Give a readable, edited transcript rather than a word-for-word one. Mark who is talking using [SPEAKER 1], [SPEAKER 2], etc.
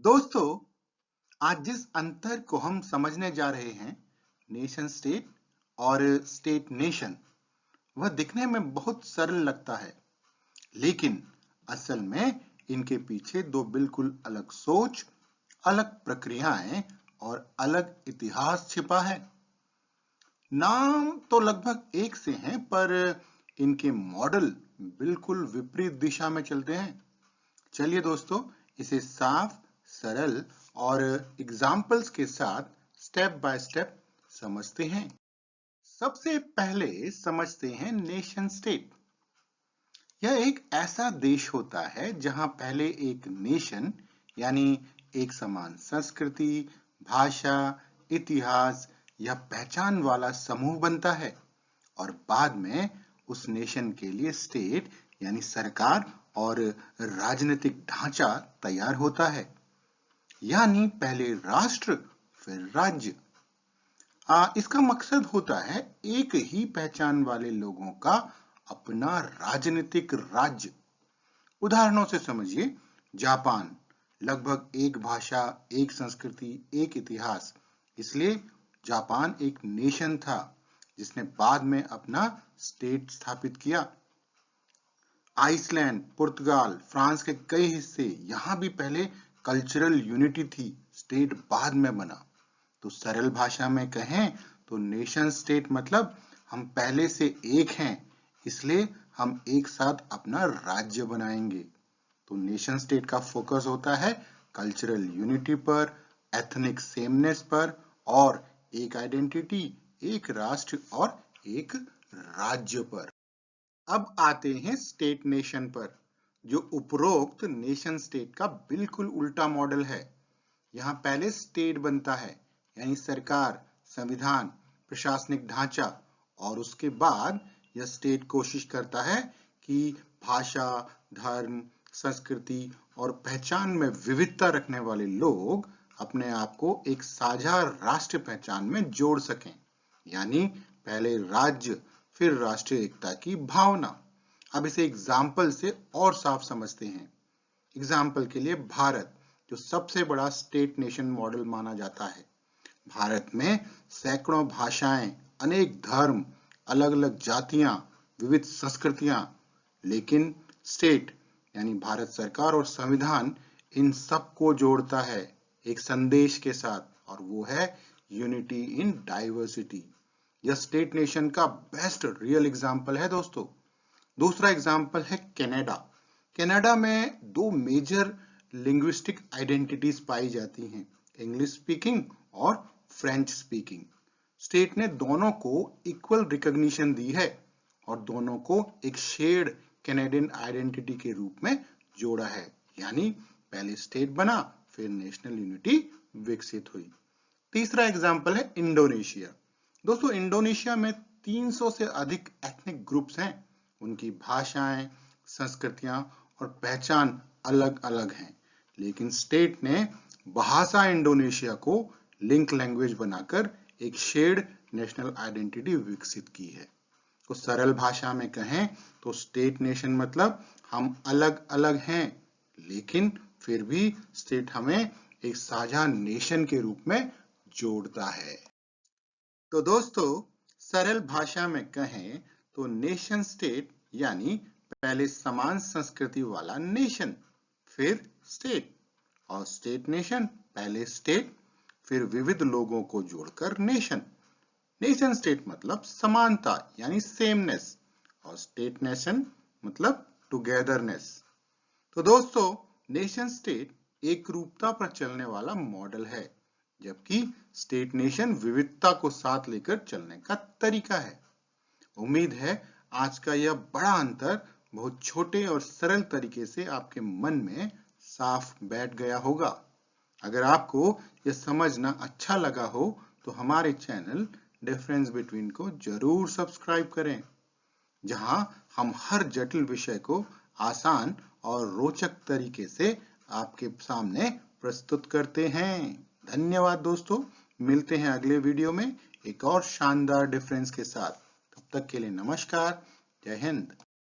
[SPEAKER 1] दोस्तों, आज जिस अंतर को हम समझने जा रहे हैं, नेशन स्टेट और स्टेट नेशन, वह दिखने में बहुत सरल लगता है, लेकिन असल में इनके पीछे दो बिल्कुल अलग सोच, अलग प्रक्रियाएं और अलग इतिहास छिपा है। नाम तो लगभग एक से हैं, पर इनके मॉडल बिल्कुल विपरीत दिशा में चलते हैं। चलिए दोस्तों, इसे साफ, सरल और एग्जाम्पल्स के साथ स्टेप बाय स्टेप समझते हैं। सबसे पहले समझते हैं नेशन स्टेट। यह एक ऐसा देश होता है जहां पहले एक नेशन यानी एक समान संस्कृति, भाषा, इतिहास या पहचान वाला समूह बनता है और बाद में उस नेशन के लिए स्टेट यानी सरकार और राजनीतिक ढांचा तैयार होता है। यानी पहले राष्ट्र फिर राज्य। इसका मकसद होता है एक ही पहचान वाले लोगों का अपना राजनीतिक राज्य। उदाहरणों से समझिए, जापान, लगभग एक भाषा, एक संस्कृति, एक इतिहास, इसलिए जापान एक नेशन था जिसने बाद में अपना स्टेट स्थापित किया। आइसलैंड, पुर्तगाल, फ्रांस के कई हिस्से, यहां भी पहले कल्चरल यूनिटी थी, स्टेट बाद में बना। तो सरल भाषा में कहें तो नेशन स्टेट मतलब हम पहले से एक हैं, इसलिए हम एक साथ अपना राज्य बनाएंगे। तो नेशन स्टेट का फोकस होता है कल्चरल यूनिटी पर, एथनिक सेमनेस पर और एक आइडेंटिटी, एक राष्ट्र और एक राज्य पर। अब आते हैं स्टेट नेशन पर, जो उपरोक्त नेशन स्टेट का बिल्कुल उल्टा मॉडल है। यहाँ पहले स्टेट बनता है यानी सरकार, संविधान, प्रशासनिक ढांचा, और उसके बाद यह स्टेट कोशिश करता है कि भाषा, धर्म, संस्कृति और पहचान में विविधता रखने वाले लोग अपने आप को एक साझा राष्ट्र पहचान में जोड़ सकें। यानी पहले राज्य फिर राष्ट्रीय एकता की भावना। अब इसे एग्जाम्पल से और साफ समझते हैं। एग्जाम्पल के लिए भारत, जो सबसे बड़ा स्टेट नेशन मॉडल माना जाता है। भारत में सैकड़ों भाषाएं, अनेक धर्म, अलग अलग जातियां, विविध संस्कृतियां, लेकिन स्टेट यानी भारत सरकार और संविधान इन सबको जोड़ता है एक संदेश के साथ, और वो है यूनिटी इन डाइवर्सिटी। यह स्टेट नेशन का बेस्ट रियल एग्जाम्पल है दोस्तों। दूसरा एग्जाम्पल है कनाडा। कनाडा में दो मेजर लिंग्विस्टिक आइडेंटिटीज पाई जाती हैं, इंग्लिश स्पीकिंग और फ्रेंच स्पीकिंग। स्टेट ने दोनों को इक्वल रिकॉग्निशन दी है और दोनों को एक शेयर्ड कैनेडियन आइडेंटिटी के रूप में जोड़ा है। यानी पहले स्टेट बना, फिर नेशनल यूनिटी विकसित हुई। तीसरा एग्जाम्पल है इंडोनेशिया। दोस्तों, इंडोनेशिया में 300 से अधिक एथनिक ग्रुप्स हैं। उनकी भाषाएं, संस्कृतियां और पहचान अलग अलग हैं, लेकिन स्टेट ने भाषा इंडोनेशिया को लिंक लैंग्वेज बनाकर एक शेयर्ड नेशनल आइडेंटिटी विकसित की है। तो सरल भाषा में कहें तो स्टेट नेशन मतलब हम अलग अलग हैं, लेकिन फिर भी स्टेट हमें एक साझा नेशन के रूप में जोड़ता है। तो दोस्तों, सरल भाषा में कहें तो नेशन स्टेट यानी पहले समान संस्कृति वाला नेशन, फिर स्टेट, और स्टेट नेशन पहले स्टेट फिर विविध लोगों को जोड़कर नेशन। नेशन स्टेट मतलब समानता यानी सेमनेस, और स्टेट नेशन मतलब टुगेदरनेस। तो दोस्तों, नेशन स्टेट एक रूपता पर चलने वाला मॉडल है, जबकि स्टेट नेशन विविधता को साथ लेकर चलने का तरीका है। उम्मीद है आज का यह बड़ा अंतर बहुत छोटे और सरल तरीके से आपके मन में साफ बैठ गया होगा। अगर आपको यह समझना अच्छा लगा हो तो हमारे चैनल डिफरेंस बिटवीन को जरूर सब्सक्राइब करें, जहां हम हर जटिल विषय को आसान और रोचक तरीके से आपके सामने प्रस्तुत करते हैं। धन्यवाद दोस्तों, मिलते हैं अगले वीडियो में एक और शानदार डिफरेंस के साथ। तब तक के लिए नमस्कार, जय हिंद।